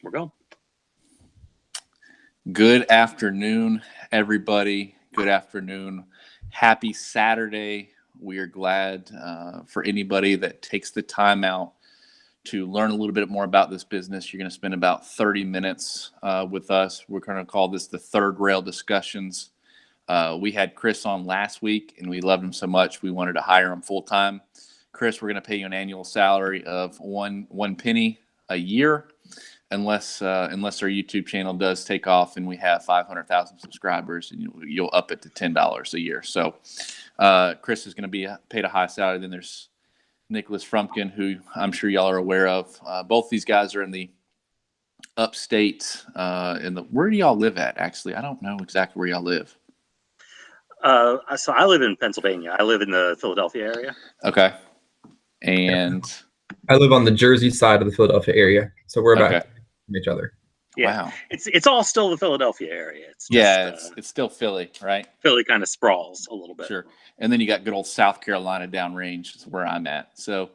We're going. Good afternoon, everybody. Good afternoon. Happy Saturday. We are glad for anybody that takes the time out to learn a little bit more about this business. You're going to spend about 30 minutes with us. We're going to call this the Third Rail Discussions. We had Chris on last week, and we loved him so much we wanted to hire him full time. Chris, we're going to pay you an annual salary of one penny a year. Unless our YouTube channel does take off and we have 500,000 subscribers, and you'll up it to $10 a year. So Chris is going to be paid a high salary. Then there's Nick Frumkin, who I'm sure y'all are aware of. Both these guys are in the upstate. Where do y'all live at? Actually, I don't know exactly where y'all live. So I live in Pennsylvania. I live in the Philadelphia area. Okay, and I live on the Jersey side of the Philadelphia area, so we're about from each other. Yeah, wow. It's all still the Philadelphia area. It's just, it's still Philly, right? Philly kind of sprawls a little bit. Sure. And then you got good old South Carolina downrange is where I'm at. So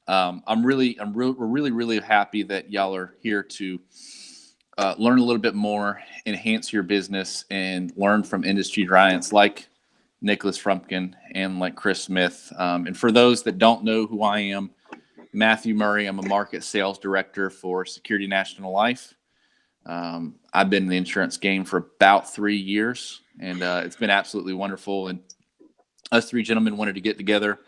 we're really happy that y'all are here to learn a little bit more, enhance your business, and learn from industry giants like Nicholas Frumkin and like Chris Smith. And for those that don't know who I am, Matthew Murray. I'm a market sales director for Security National Life. I've been in the insurance game for about 3 years, and it's been absolutely wonderful. And us three gentlemen wanted to get together,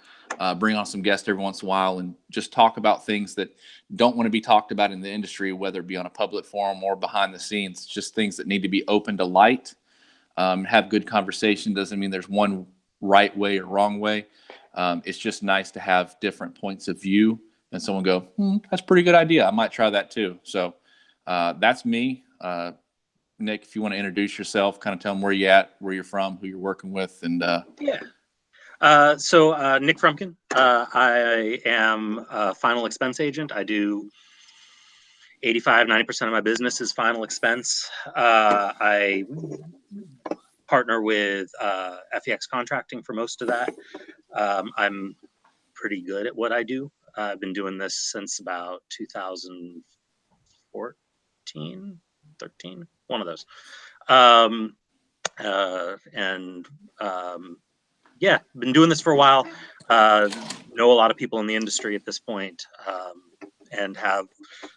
bring on some guests every once in a while, and just talk about things that don't want to be talked about in the industry, whether it be on a public forum or behind the scenes. Just things that need to be open to light. Have good conversation. Doesn't mean there's one right way or wrong way. It's just nice to have different points of view. And someone go, that's a pretty good idea. I might try that too. So that's me. Nick, if you want to introduce yourself, kind of tell them where you're at, where you're from, who you're working with. And So Nick Frumkin. I am a final expense agent. I do 85-90% of my business is final expense. I partner with FEX Contracting for most of that. I'm pretty good at what I do. I've been doing this since about 2014, 13, one of those. Been doing this for a while. Know a lot of people in the industry at this point, and have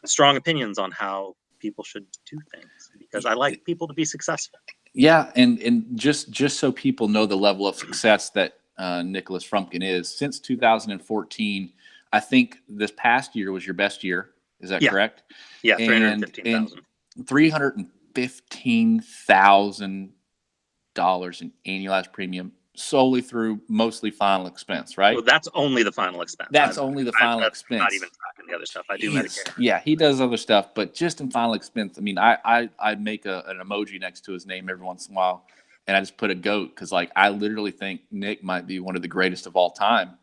strong opinions on how people should do things because I like people to be successful. Yeah, and just so people know the level of success that Nicholas Frumkin is, since 2014, I think this past year was your best year. Is that correct? Yeah, $315,000. $315,000 in annualized premium solely through mostly final expense, right? Well, that's only the final expense. That's only the final expense. Not even tracking the other stuff. I do Medicare. Yeah, he does other stuff, but just in final expense. I mean, I make an emoji next to his name every once in a while, and I just put a goat because, like, I literally think Nick might be one of the greatest of all time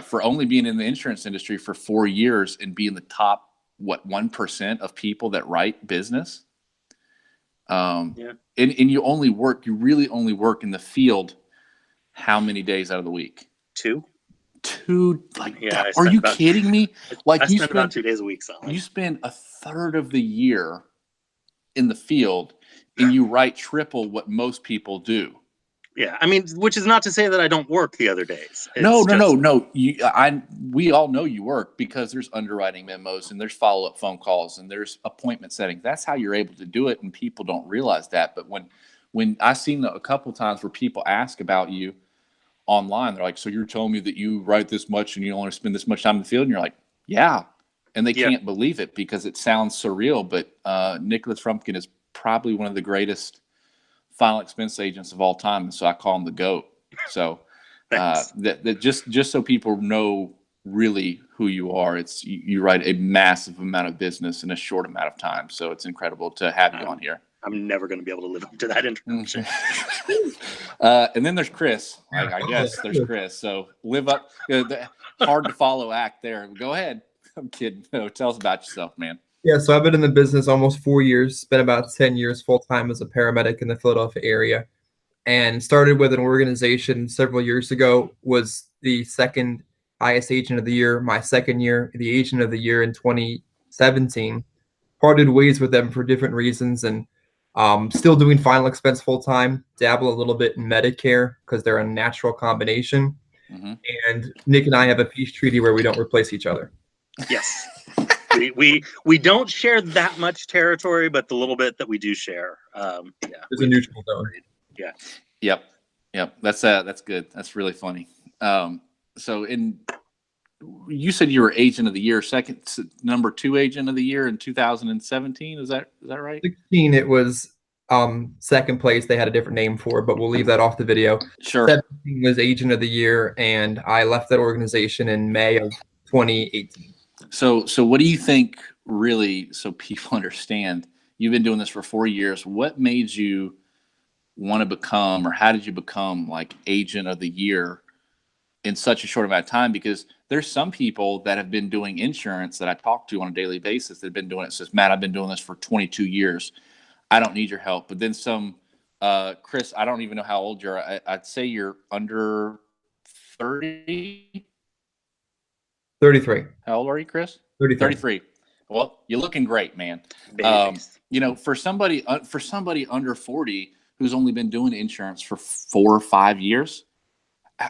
for only being in the insurance industry for 4 years and being the top 1% of people that write business. And you really only work in the field how many days out of the week? Two. Like, are you kidding me? Like, I spend about 2 days a week selling. You spend a third of the year in the field, and you write triple what most people do. Yeah, I mean, which is not to say that I don't work the other days. No. We all know you work because there's underwriting memos and there's follow-up phone calls and there's appointment settings. That's how you're able to do it, and people don't realize that. But when I've seen a couple times where people ask about you online, they're like, "So you're telling me that you write this much and you only spend this much time in the field?" And you're like, "Yeah," and they can't believe it because it sounds surreal. But Nicholas Frumkin is probably one of the greatest final expense agents of all time, and so I call him the GOAT. So that just so people know really who you are, you write a massive amount of business in a short amount of time. So it's incredible to have you on here. I'm never going to be able to live up to that introduction. And then there's Chris. I guess there's Chris. So live up. Hard to follow act there. Go ahead. I'm kidding. No, tell us about yourself, man. Yeah, so I've been in the business almost 4 years, spent about 10 years full-time as a paramedic in the Philadelphia area, and started with an organization several years ago, was the second highest agent of the year, my second year, the agent of the year in 2017, parted ways with them for different reasons, and still doing final expense full time. Dabble a little bit in Medicare because they're a natural combination. Mm-hmm. And Nick and I have a peace treaty where we don't replace each other. Yes. we don't share that much territory, but the little bit that we do share, There's a neutral zone. Yeah. Yep. That's good. That's really funny. So you said you were agent of the year, number 2 agent of the year in 2017. Is that right? 16, it was second place. They had a different name for it, but we'll leave that off the video. Sure. 17 was agent of the year, and I left that organization in May of 2018. So what do you think, really, so people understand, you've been doing this for 4 years. What made you want to become, or how did you become like agent of the year in such a short amount of time? Because there's some people that have been doing insurance that I talk to on a daily basis that have been doing it. Says, Matt, I've been doing this for 22 years. I don't need your help. But then some, Chris, I don't even know how old you are. I'd say you're under 30. 33. How old are you, Chris? 33. Well, you're looking great, man. For somebody under 40 who's only been doing insurance for 4 or 5 years,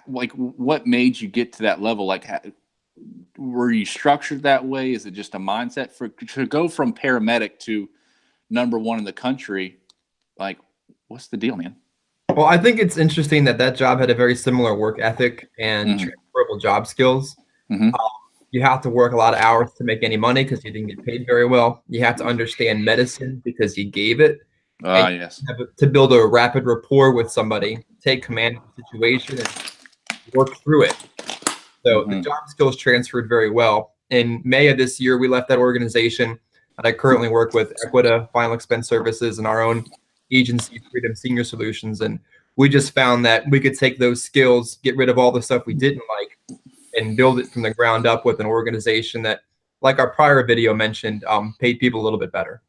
like, what made you get to that level? Like, were you structured that way? Is it just a mindset to go from paramedic to number 1 in the country? Like, what's the deal, man? Well, I think it's interesting that job had a very similar work ethic and transferable job skills. Mm-hmm. You have to work a lot of hours to make any money because you didn't get paid very well. You have to understand medicine because you gave it. Yes. You have to build a rapid rapport with somebody, take command of the situation, and work through it. So the job skills transferred very well. In May of this year, we left that organization, and I currently work with Equita Final Expense Services and our own agency, Freedom Senior Solutions. And we just found that we could take those skills, get rid of all the stuff we didn't like, and build it from the ground up with an organization that, like our prior video mentioned, paid people a little bit better.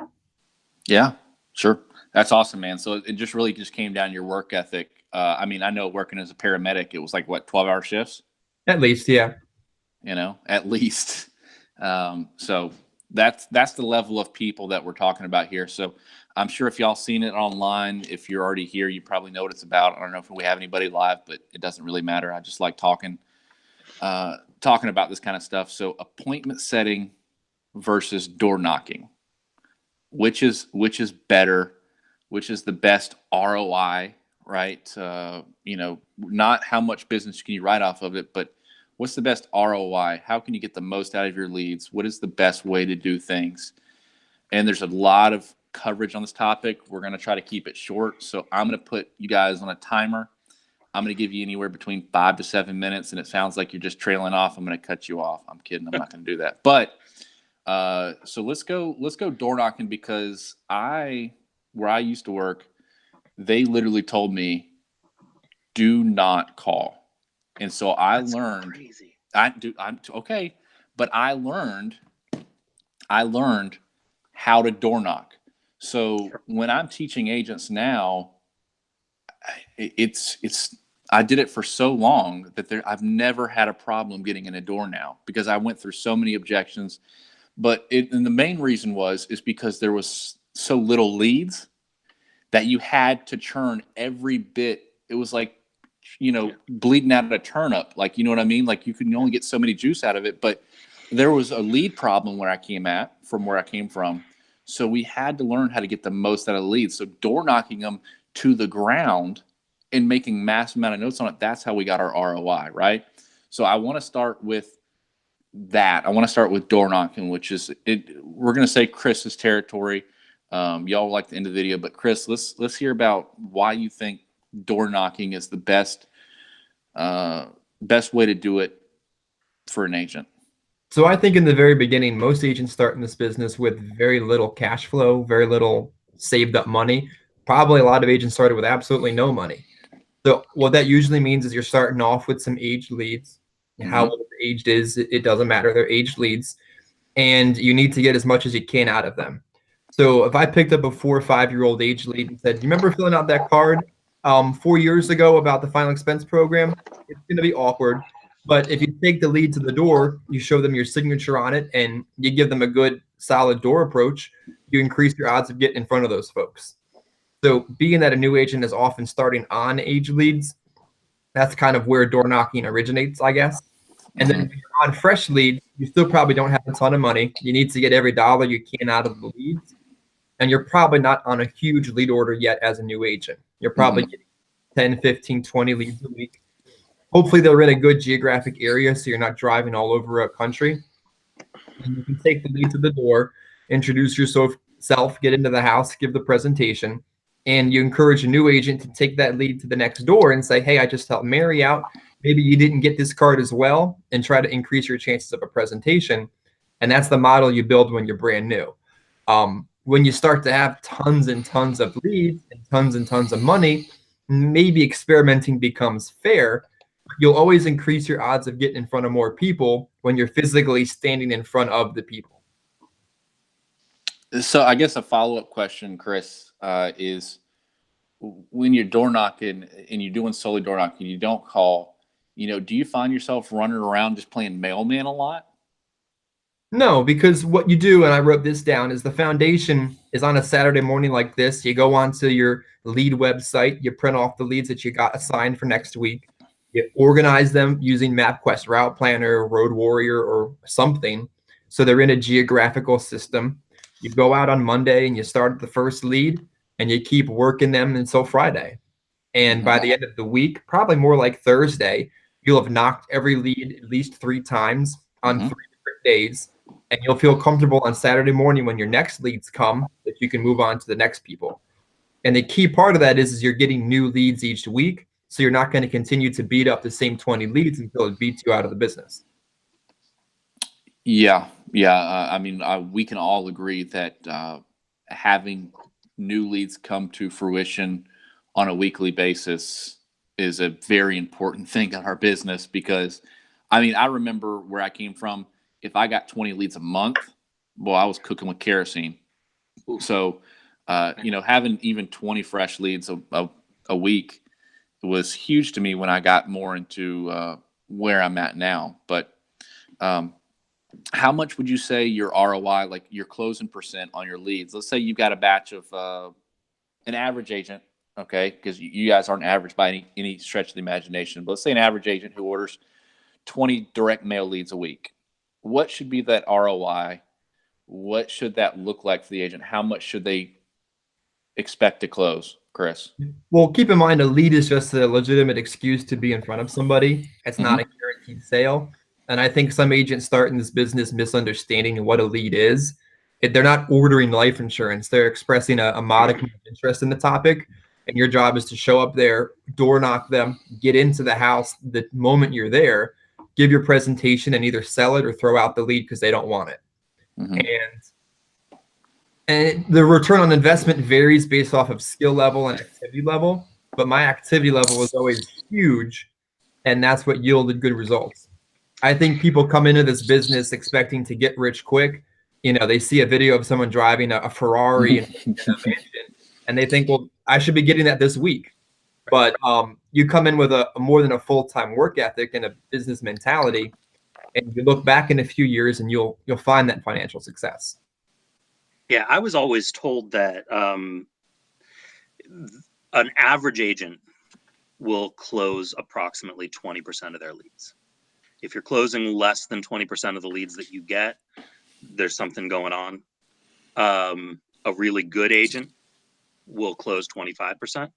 Yeah, sure. That's awesome, man. So it just really came down to your work ethic. I mean, I know working as a paramedic, it was like, what, 12-hour shifts? At least, yeah. At least. So that's the level of people that we're talking about here. So I'm sure if y'all seen it online, if you're already here, you probably know what it's about. I don't know if we have anybody live, but it doesn't really matter. I just like talking about this kind of stuff. So appointment setting versus door knocking, which is better, which is the best ROI, right? Not how much business can you write off of it, but what's the best ROI? How can you get the most out of your leads? What is the best way to do things? And there's a lot of coverage on this topic. We're going to try to keep it short. So I'm going to put you guys on a timer. I'm going to give you anywhere between 5 to 7 minutes, and it sounds like you're just trailing off. I'm going to cut you off. I'm kidding. I'm not going to do that. But so let's go door knocking, because where I used to work, they literally told me, do not call. And so I learned, crazy. I'm okay, but I learned how to door knock. So when I'm teaching agents now, I did it for so long that I've never had a problem getting in a door now, because I went through so many objections. But and the main reason is because there was so little leads that you had to churn every bit. It was like, bleeding out a turnip. Like, you know what I mean? Like, you can only get so many juice out of it. But there was a lead problem where I came from. So we had to learn how to get the most out of the leads. So door knocking them to the ground and making massive amount of notes on it, that's how we got our ROI, right? So I want to start with that. I want to start with door knocking, which is we're going to say Chris's territory. Y'all like the end of the video, but Chris, let's hear about why you think door knocking is the best way to do it for an agent. So I think in the very beginning, most agents start in this business with very little cash flow, very little saved up money. Probably a lot of agents started with absolutely no money. So what that usually means is you're starting off with some aged leads. How old aged is, it doesn't matter. They're aged leads. And you need to get as much as you can out of them. So if I picked up a 4 or 5-year-old aged lead and said, you remember filling out that card 4 years ago about the final expense program? It's going to be awkward. But if you take the lead to the door, you show them your signature on it, and you give them a good solid door approach, you increase your odds of getting in front of those folks. So being that a new agent is often starting on age leads, that's kind of where door knocking originates, I guess. And then on fresh leads, you still probably don't have a ton of money. You need to get every dollar you can out of the leads. And you're probably not on a huge lead order yet as a new agent. You're probably getting 10, 15, 20 leads a week. Hopefully they're in a good geographic area so you're not driving all over a country. And you can take the lead to the door, introduce yourself, get into the house, give the presentation, and you encourage a new agent to take that lead to the next door and say, hey, I just helped Mary out. Maybe you didn't get this card as well, and try to increase your chances of a presentation. And that's the model you build when you're brand new. When you start to have tons and tons of leads and tons of money, maybe experimenting becomes fair. You'll always increase your odds of getting in front of more people when you're physically standing in front of the people. So I guess a follow-up question, Chris, is when you're door knocking and you're doing solely door knocking, you don't call, do you find yourself running around just playing mailman a lot? No, because what you do, and I wrote this down, is the foundation is on a Saturday morning like this. You go onto your lead website, you print off the leads that you got assigned for next week. You organize them using MapQuest, Route Planner, Road Warrior, or something. So they're in a geographical system. You go out on Monday and you start the first lead and you keep working them until Friday. And by the end of the week, probably more like Thursday, you'll have knocked every lead at least 3 times on 3 different days. And you'll feel comfortable on Saturday morning when your next leads come that you can move on to the next people. And the key part of that is you're getting new leads each week. So you're not going to continue to beat up the same 20 leads until it beats you out of the business. Yeah. I mean, we can all agree that having new leads come to fruition on a weekly basis is a very important thing in our business because, I mean, I remember where I came from. If I got 20 leads a month, well, I was cooking with kerosene. So, having even 20 fresh leads a week was huge to me when I got more into where I'm at now. But how much would you say your ROI, like your closing percent on your leads? Let's say you've got a batch of an average agent, okay, because you guys aren't average by any stretch of the imagination. But let's say an average agent who orders 20 direct mail leads a week. What should be that ROI? What should that look like for the agent? How much should they expect to close, Chris? Well, keep in mind, a lead is just a legitimate excuse to be in front of somebody. It's not a guaranteed sale. And I think some agents start in this business misunderstanding what a lead is. They're not ordering life insurance. They're expressing a modicum of interest in the topic. And your job is to show up there, door knock them, get into the house the moment you're there, give your presentation, and either sell it or throw out the lead because they don't want it. And the return on investment varies based off of skill level and activity level. But my activity level was always huge, and that's what yielded good results. I think people come into this business expecting to get rich quick. They see a video of someone driving a Ferrari and a mansion, and they think, well, I should be getting that this week. But you come in with a more than a full-time work ethic and a business mentality, and you look back in a few years and you'll find that financial success. Yeah, I was always told that an average agent will close approximately 20% of their leads. If you're closing less than 20% of the leads that you get, there's something going on. A really good agent will close 25%.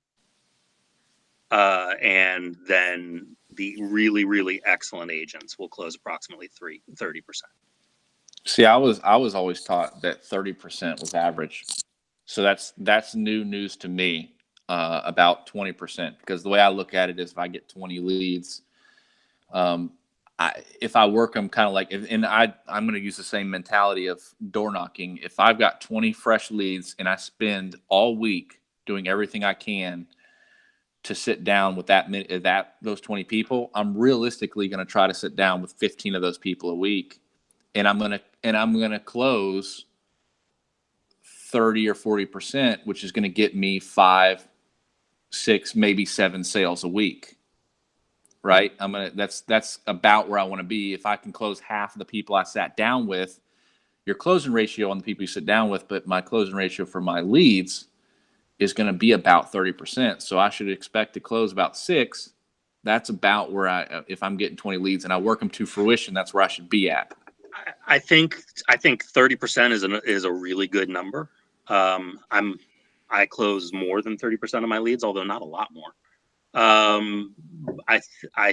And then the really, really excellent agents will close approximately 30%. See, I was always taught that 30% was average. So that's new news to me about 20%, because the way I look at it is if I get 20 leads, if I work them kind of like, I'm going to use the same mentality of door knocking. If I've got 20 fresh leads and I spend all week doing everything I can to sit down with those 20 people, I'm realistically going to try to sit down with 15 of those people a week, and I'm going to close 30 or 40%, which is going to get me 5, 6, maybe 7 sales a week. Right? That's about where I want to be. If I can close half of the people I sat down with, your closing ratio on the people you sit down with, but my closing ratio for my leads is going to be about 30%. So I should expect to close about 6. That's about where if I'm getting 20 leads and I work them to fruition, that's where I should be at. I think 30% is a really good number. I close more than 30% of my leads, although not a lot more. I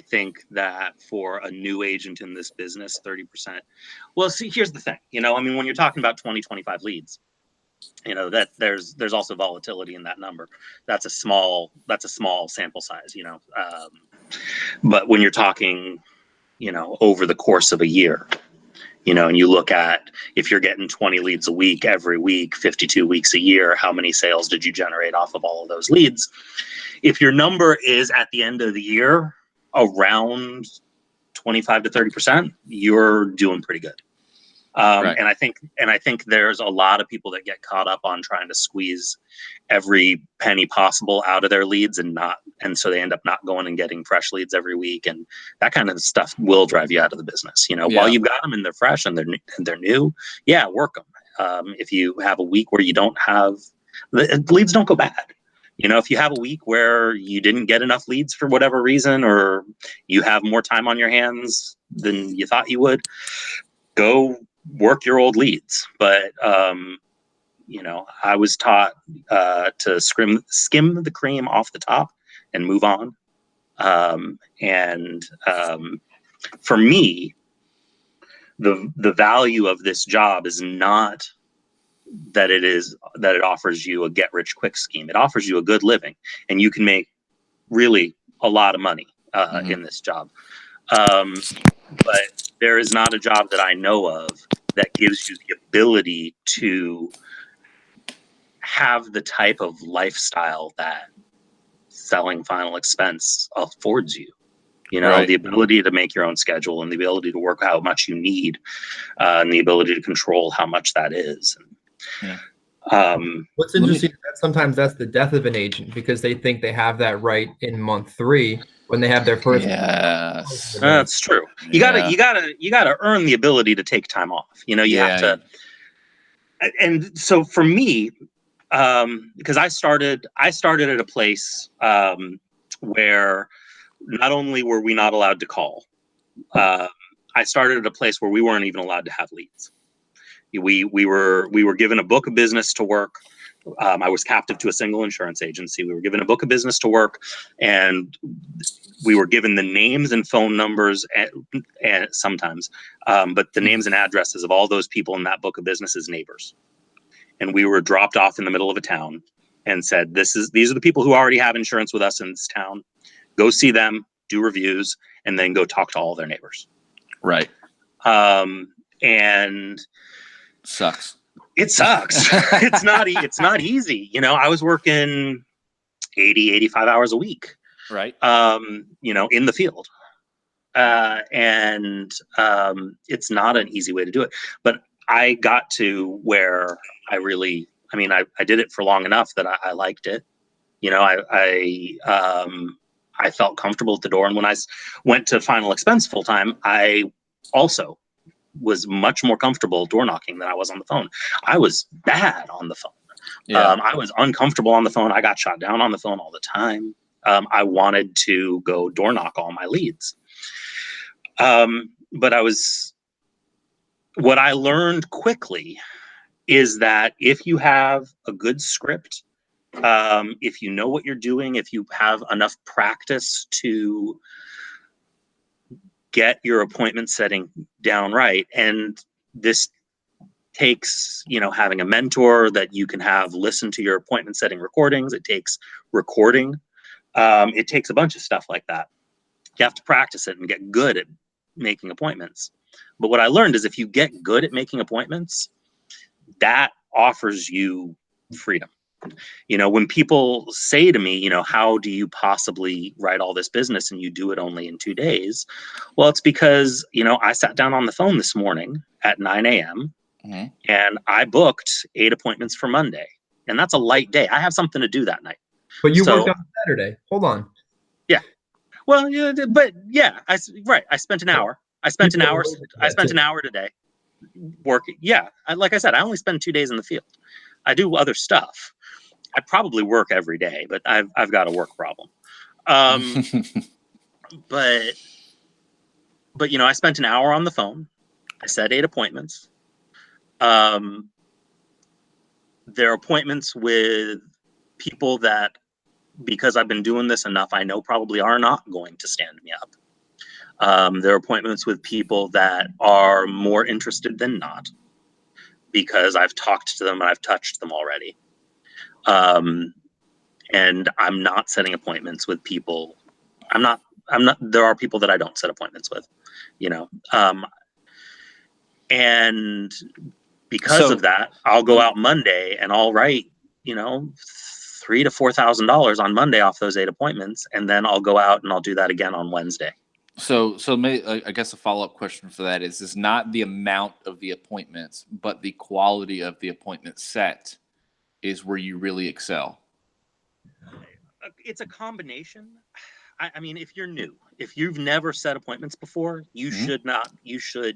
think that for a new agent in this business, 30%. Well, see, here's the thing. I mean, when you're talking about 20, 25 leads, that there's also volatility in that number. That's a small sample size. But when you're talking, over the course of a year, and you look at, if you're getting 20 leads a week, every week, 52 weeks a year, how many sales did you generate off of all of those leads? If your number is at the end of the year around 25 to 30%, you're doing pretty good. Right. And I think there's a lot of people that get caught up on trying to squeeze every penny possible out of their leads, and so they end up not going and getting fresh leads every week, and that kind of stuff will drive you out of the business. While you've got them and they're fresh and they're new, yeah, work them. If you have a week where you don't have the leads, don't go bad. If you have a week where you didn't get enough leads for whatever reason, or you have more time on your hands than you thought you would, go work your old leads. But I was taught to skim the cream off the top and move on. For me, the value of this job is not that it offers you a get rich quick scheme. It offers you a good living, and you can make really a lot of money in this job. But there is not a job that I know of that gives you the ability to have the type of lifestyle that selling final expense affords you. Right. The ability to make your own schedule, and the ability to work how much you need, and the ability to control how much that is. Yeah. What's interesting is that sometimes that's the death of an agent, because they think they have that right in month 3 when they have their first. Yes. That's true. You gotta earn the ability to take time off. You have to. And so for me, because I started at a place where not only were we not allowed to call, I started at a place where we weren't even allowed to have leads. We were given a book of business to work. I was captive to a single insurance agency. We were given a book of business to work, and we were given the names and phone numbers, and sometimes, but the names and addresses of all those people in that book of business as neighbors. And we were dropped off in the middle of a town and said, these are the people who already have insurance with us in this town. Go see them, do reviews, and then go talk to all their neighbors. Right. And sucks. It sucks. It's not easy. I was working 80, 85 hours a week. Right. In the field. And it's not an easy way to do it. But I got to where I did it for long enough that I liked it. I felt comfortable at the door. And when I went to final expense full time, I also was much more comfortable door knocking than I was on the phone. I was bad on the phone. Yeah. I was uncomfortable on the phone. I got shot down on the phone all the time. I wanted to go door knock all my leads. But what I learned quickly is that if you have a good script, if you know what you're doing, if you have enough practice to get your appointment setting down right, and this takes, having a mentor that you can have listen to your appointment setting recordings. It takes recording. It takes a bunch of stuff like that. You have to practice it and get good at making appointments. But what I learned is if you get good at making appointments, that offers you freedom. When people say to me, how do you possibly write all this business and you do it only in 2 days? Well, it's because, I sat down on the phone this morning at 9 a.m. and I booked 8 appointments for Monday. And that's a light day. I have something to do that night. But you worked on Saturday. Hold on. Yeah. Well, yeah, but yeah, I spent an hour. I spent an hour today. work. Yeah, like I said, I only spend 2 days in the field. I do other stuff. I probably work every day, but I've got a work problem. But I spent an hour on the phone. I set 8 appointments. They're appointments with people that, because I've been doing this enough, I know probably are not going to stand me up. There are appointments with people that are more interested than not, because I've talked to them and I've touched them already. And I'm not setting appointments with people. There are people that I don't set appointments with, and because of that, I'll go out Monday and I'll write, $3,000 to $4,000 on Monday off those 8 appointments. And then I'll go out and I'll do that again on Wednesday. So I guess a follow-up question for that is not the amount of the appointments, but the quality of the appointment set is where you really excel. It's a combination. I mean, if you're new, if you've never set appointments before, you should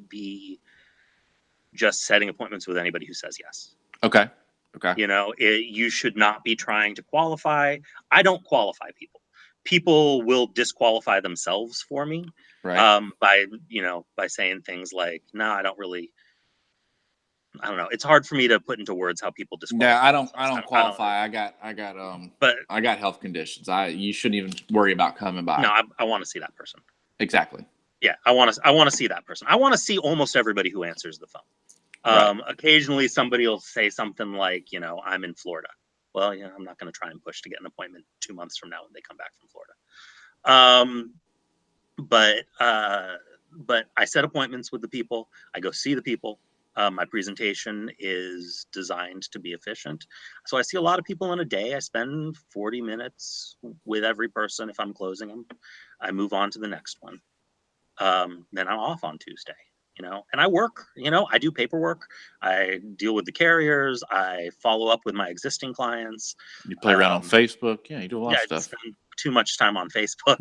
be just setting appointments with anybody who says yes. Okay. You should not be trying to qualify. I don't qualify people. People will disqualify themselves for me, right? By saying things like, no, I don't know. It's hard for me to put into words how people disqualify. Yeah, I don't qualify. I got health conditions. You shouldn't even worry about coming by. No, I want to see that person. Exactly. Yeah, I want to see that person. I want to see almost everybody who answers the phone. Right. Occasionally somebody will say something like, I'm in Florida. Well, I'm not going to try and push to get an appointment 2 months from now when they come back from Florida. But I set appointments with the people. I go see the people. My presentation is designed to be efficient. So I see a lot of people in a day. I spend 40 minutes with every person. If I'm closing them, I move on to the next one. Then I'm off on Tuesday. And I work, I do paperwork. I deal with the carriers. I follow up with my existing clients. You play around on Facebook. Yeah, you do a lot of stuff. I spend too much time on Facebook,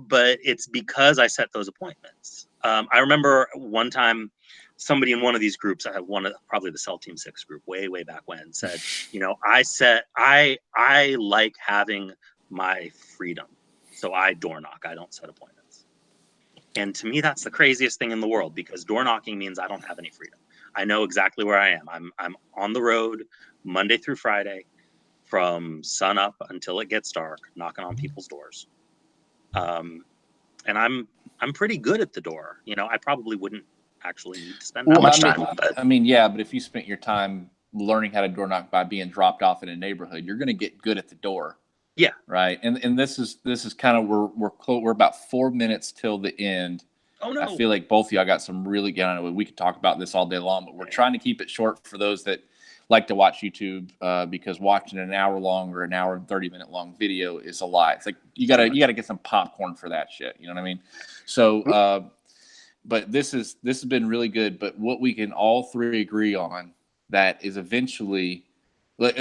but it's because I set those appointments. I remember one time somebody in one of these groups, I had probably the Cell Team 6 group way back when, said, I like having my freedom. So I door knock. I don't set appointments. And to me, that's the craziest thing in the world, because door knocking means I don't have any freedom. I know exactly where I am. I'm on the road Monday through Friday from sun up until it gets dark, knocking on people's doors. And I'm pretty good at the door. I probably wouldn't actually need to spend that much time. But but if you spent your time learning how to door knock by being dropped off in a neighborhood, you're going to get good at the door. Yeah. Right. And this is kind of we're about 4 minutes till the end. Oh no. I feel like both of y'all got some really good. I know we could talk about this all day long, but we're trying to keep it short for those that like to watch YouTube, because watching an hour long or an hour and 30-minute long video is a lot. It's like you gotta get some popcorn for that shit. You know what I mean? So but this has been really good. But what we can all three agree on that is eventually.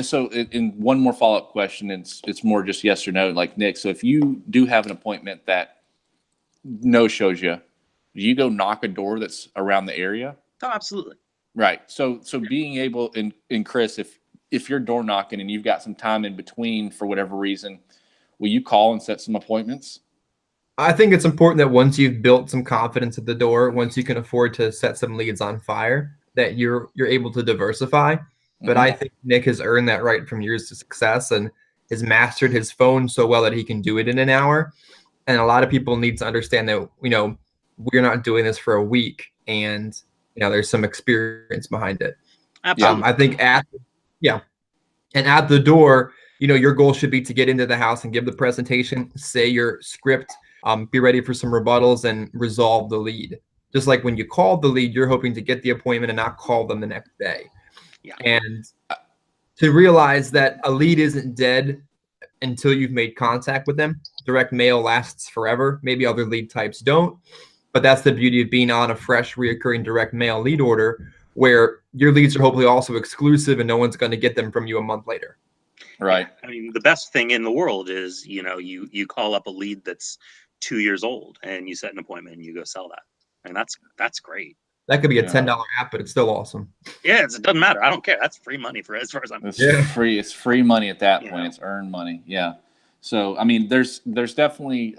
So in one more follow-up question, it's more just yes or no, like Nick. So if you do have an appointment that no shows you, do you go knock a door that's around the area? Oh, absolutely. Right. So being able, and Chris, if you're door knocking and you've got some time in between for whatever reason, will you call and set some appointments? I think it's important that once you've built some confidence at the door, once you can afford to set some leads on fire, that you're able to diversify. But I think Nick has earned that right from years of success and has mastered his phone so well that he can do it in an hour. And a lot of people need to understand that, we're not doing this for a week, and, there's some experience behind it. Absolutely. I think and at the door, your goal should be to get into the house and give the presentation, say your script, be ready for some rebuttals and resolve the lead. Just like when you call the lead, you're hoping to get the appointment and not call them the next day. Yeah. And to realize that a lead isn't dead until you've made contact with them. Direct mail lasts forever. Maybe other lead types don't, but that's the beauty of being on a fresh, reoccurring direct mail lead order, where your leads are hopefully also exclusive and no one's going to get them from you a month later. Right. Yeah. I mean, the best thing in the world is, you call up a lead that's 2 years old and you set an appointment and you go sell that. And that's great. That could be a Yeah. $10 app, but it's still awesome. Yeah, it doesn't matter. I don't care. That's free money for as far as I'm It's Yeah. free. It's free money at that You point. know. It's earned money. Yeah. So I mean, there's definitely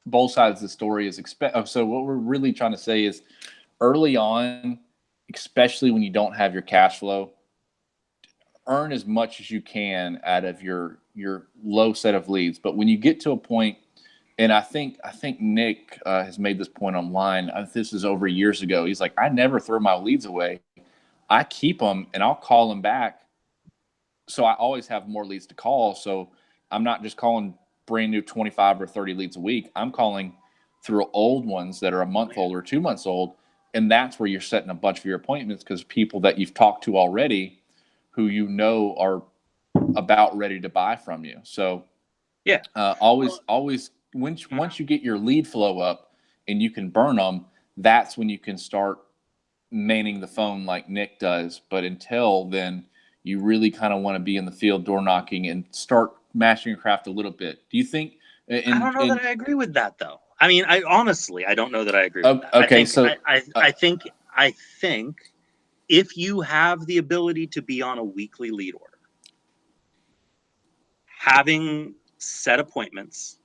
both sides of the story. So what we're really trying to say is, early on, especially when you don't have your cash flow, earn as much as you can out of your low set of leads. But when you get to a point, and I think Nick has made this point online. This is over years ago. He's like, I never throw my leads away. I keep them and I'll call them back. So I always have more leads to call. So I'm not just calling brand new 25 or 30 leads a week. I'm calling through old ones that are a month old or 2 months old. And that's where you're setting a bunch of your appointments, because people that you've talked to already who you know are about ready to buy from you. So Yeah. always once you get your lead flow up and you can burn them, that's when you can start manning the phone like Nick does. But until then, you really kind of want to be in the field door knocking and start mastering your craft a little bit. Do you think? I don't know that I agree with that, though. I mean, I don't know that I agree with that. Okay, I think if you have the ability to be on a weekly lead order, having set appointments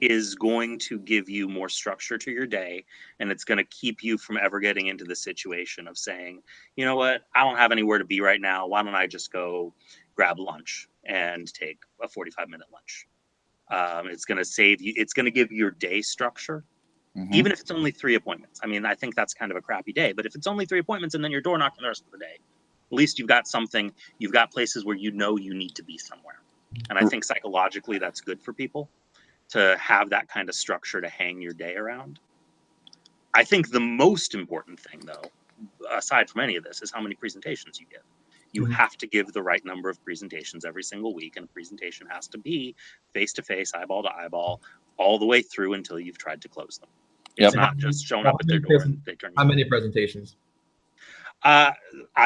is going to give you more structure to your day, and it's going to keep you from ever getting into the situation of saying, you know what, I don't have anywhere to be right now. Why don't I just go grab lunch and take a 45-minute lunch? It's going to save you. It's going to give your day structure, even if it's only 3 appointments. I mean, I think that's kind of a crappy day, but if it's only 3 appointments and then you're door knocking the rest of the day, at least you've got something. You've got places where you know you need to be somewhere, and I think psychologically that's good for people to have that kind of structure to hang your day around. I think the most important thing, though, aside from any of this, is how many presentations you give. You have to give the right number of presentations every single week, and a presentation has to be face-to-face, eyeball to eyeball, all the way through until you've tried to close them. It's not just showing up at their door and they turn you How many presentations? I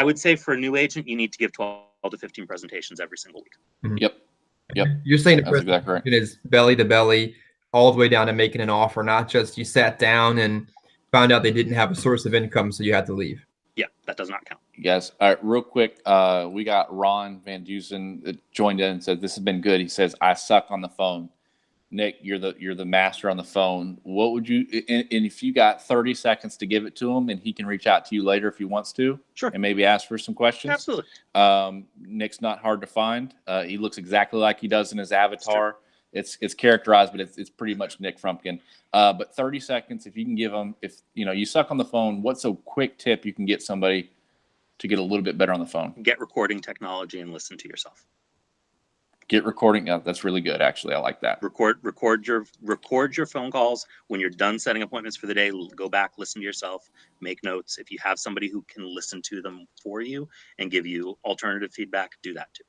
would say for a new agent, you need to give 12 to 15 presentations every single week. Yep. You're saying the That's exactly right. presentation is belly to belly, all the way down to making an offer, not just you sat down and found out they didn't have a source of income, so you had to leave. Yeah, that does not count. Yes. All right, real quick. We got Ron Van Dusen that joined in and said, this has been good. He says, I suck on the phone. Nick, you're the master on the phone. What would you, and if you got 30 seconds to give it to him, and he can reach out to you later if he wants to, sure, and maybe ask for some questions. Absolutely. Nick's not hard to find. He looks exactly like he does in his avatar. It's characterized, but it's pretty much Nick Frumkin. But 30 seconds, if you can give them, if you suck on the phone, what's a quick tip you can get somebody to get a little bit better on the phone? Get recording technology and listen to yourself. Get recording. Yeah, that's really good. Actually, I like that. Record your phone calls. When you're done setting appointments for the day, go back, listen to yourself, make notes. If you have somebody who can listen to them for you and give you alternative feedback, do that too.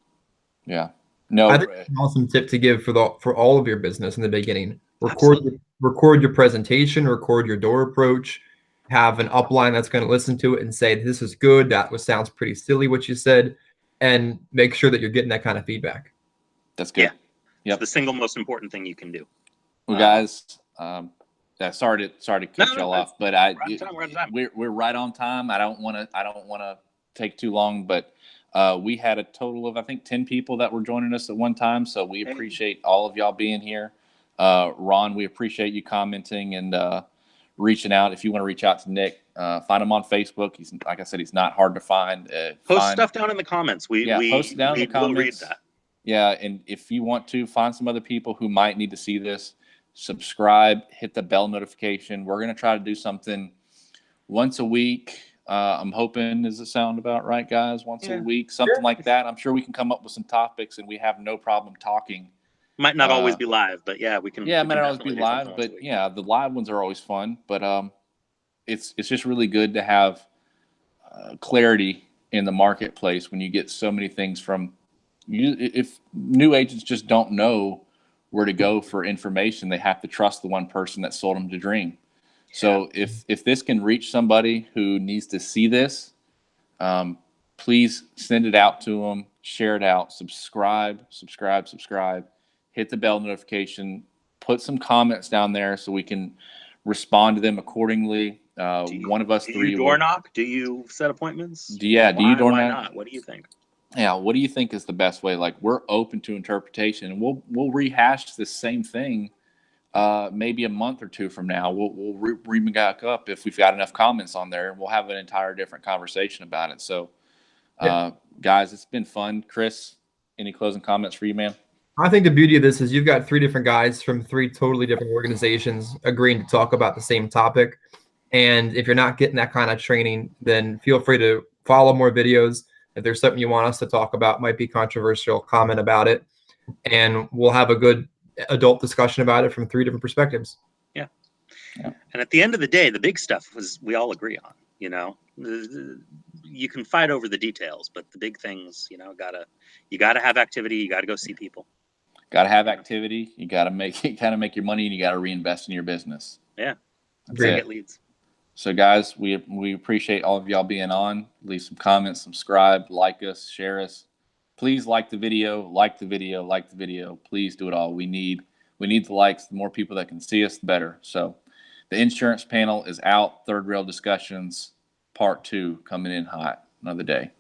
Yeah. No. I think it's an awesome tip to give for all of your business in the beginning. Record your presentation, record your door approach, have an upline that's going to listen to it and say, this is good. That sounds pretty silly what you said, and make sure that you're getting that kind of feedback. That's good. Yeah. It's the single most important thing you can do. Well, guys, sorry to cut y'all off, but we're right on time. I don't want to take too long, but we had a total of, I think, 10 people that were joining us at one time. So we appreciate all of y'all being here. Ron, we appreciate you commenting and reaching out. If you want to reach out to Nick, find him on Facebook. He's, like I said, he's not hard to find. Post stuff down in the comments. Post it down in the comments. We'll read that. Yeah, and if you want to find some other people who might need to see this, subscribe, hit the bell notification. We're going to try to do something once a week. I'm hoping, does it sound about right, guys? Once a week, something like that. I'm sure we can come up with some topics, and we have no problem talking. Might not always be live, but yeah, we can. Yeah, it might not always be live, but yeah, the live ones are always fun. But it's just really good to have clarity in the marketplace when you get so many things from you. If new agents just don't know where to go for information, they have to trust the one person that sold them the dream. So if this can reach somebody who needs to see this, please send it out to them, share it out, subscribe, hit the bell notification, put some comments down there so we can respond to them accordingly. One of us do three you door will. knock? Do you set appointments? Yeah, do you door Why knock? not? What do you think? Yeah, what do you think is the best way? Like, we're open to interpretation, and we'll rehash this same thing maybe a month or two from now. We'll bring back up if we've got enough comments on there, and we'll have an entire different conversation about it. So, guys, it's been fun. Chris, any closing comments for you, man? I think the beauty of this is you've got three different guys from three totally different organizations agreeing to talk about the same topic. And if you're not getting that kind of training, then feel free to follow more videos. If there's something you want us to talk about, might be controversial, comment about it. And we'll have a good adult discussion about it from three different perspectives. Yeah. And at the end of the day, the big stuff was we all agree on, you know. You can fight over the details, but the big things, you know, you gotta have activity, you gotta go see people. Got to have activity. You got to make your money, and you got to reinvest in your business. Yeah, that's it. it. Get leads. So, guys, we appreciate all of y'all being on. Leave some comments, subscribe, like us, share us. Please like the video, like the video, like the video. Please do it all. We need the likes. The more people that can see us, the better. So, the insurance panel is out. Third rail discussions, part 2, coming in hot. Another day.